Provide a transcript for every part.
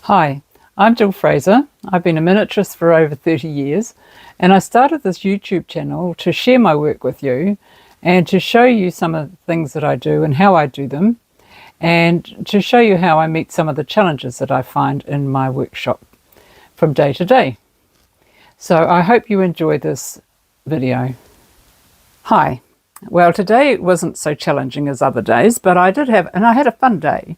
Hi, I'm Jill Fraser. I've been a miniaturist for over 30 years, and I started this YouTube channel to share my work with you and to show you some of the things that I do and how I do them, and to show you how I meet some of the challenges that I find in my workshop from day to day. So I hope you enjoy this video. Hi. Well, today it wasn't so challenging as other days, but I had a fun day.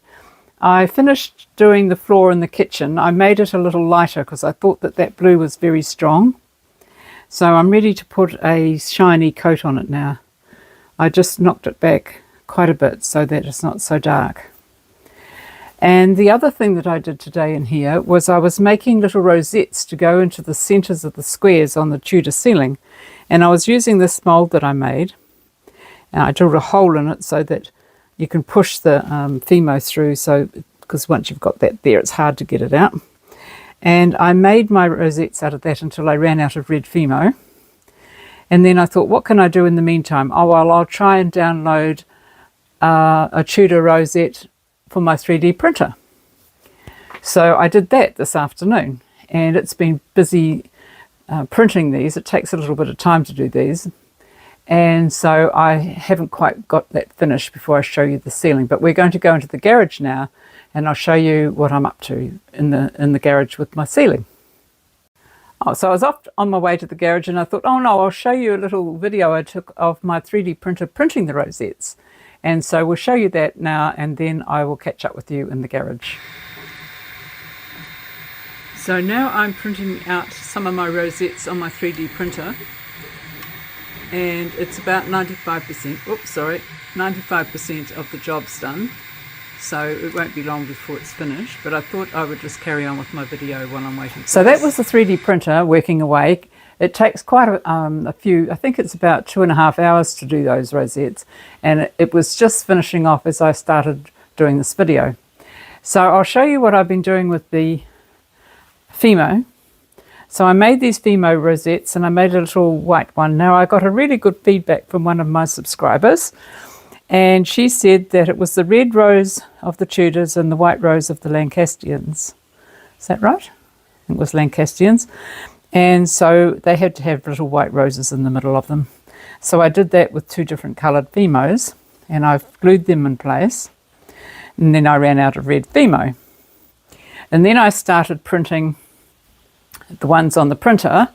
I finished doing the floor in the kitchen. I made it a little lighter because I thought that blue was very strong. So I'm ready to put a shiny coat on it now. I just knocked it back quite a bit so that it's not so dark. And the other thing that I did today in here was I was making little rosettes to go into the centres of the squares on the Tudor ceiling. And I was using this mould that I made. And I drilled a hole in it so that you can push the Fimo through, because once you've got that there, it's hard to get it out. And I made my rosettes out of that until I ran out of red Fimo. And then I thought, what can I do in the meantime? Oh, well, I'll try and download a Tudor rosette for my 3D printer. So I did that this afternoon, and it's been busy printing these. It takes a little bit of time to do these. And so I haven't quite got that finished before I show you the ceiling, but we're going to go into the garage now and I'll show you what I'm up to in the garage with my ceiling. Oh, so I was off on my way to the garage and I thought, oh no, I'll show you a little video I took of my 3D printer printing the rosettes. And so we'll show you that now, and then I will catch up with you in the garage. So now I'm printing out some of my rosettes on my 3D printer. And it's about 95% of the job's done, so it won't be long before it's finished, but I thought I would just carry on with my video while I'm waiting. So that was the 3D printer working away. It takes quite a few, I think it's about 2.5 hours to do those rosettes, and it was just finishing off as I started doing this video. So I'll show you what I've been doing with the Fimo. So I made these Fimo rosettes and I made a little white one. Now I got a really good feedback from one of my subscribers, and she said that it was the red rose of the Tudors and the white rose of the Lancastrians. Is that right? I think it was Lancastrians. And so they had to have little white roses in the middle of them. So I did that with 2 different coloured Fimos, and I've glued them in place. And then I ran out of red Fimo. And then I started printing the ones on the printer,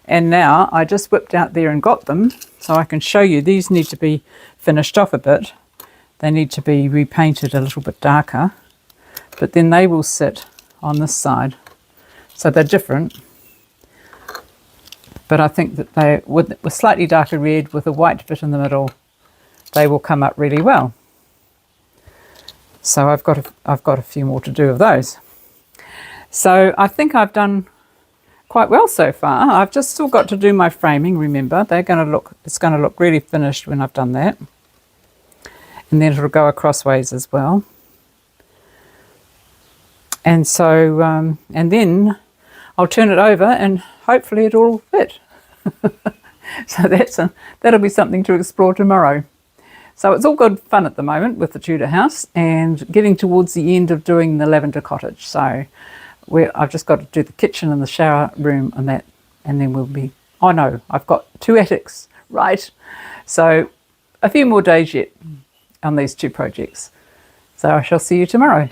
and now I just whipped out there and got them so I can show you. These need to be finished off a bit. They need to be repainted a little bit darker, but then they will sit on this side. So they're different, but I think that they, with slightly darker red with a white bit in the middle, they will come up really well. So I've got a few more to do of those. So I think I've done quite well so far. I've just still got to do my framing. Remember, it's going to look really finished when I've done that, and then it'll go across ways as well. And so and then I'll turn it over and hopefully it'll all fit. So that'll be something to explore tomorrow. So it's all good fun at the moment with the Tudor house and getting towards the end of doing the Lavender Cottage. So I've just got to do the kitchen and the shower room and that, and then we'll be, oh no, I've got 2 attics, right? So a few more days yet on these 2 projects. So I shall see you tomorrow.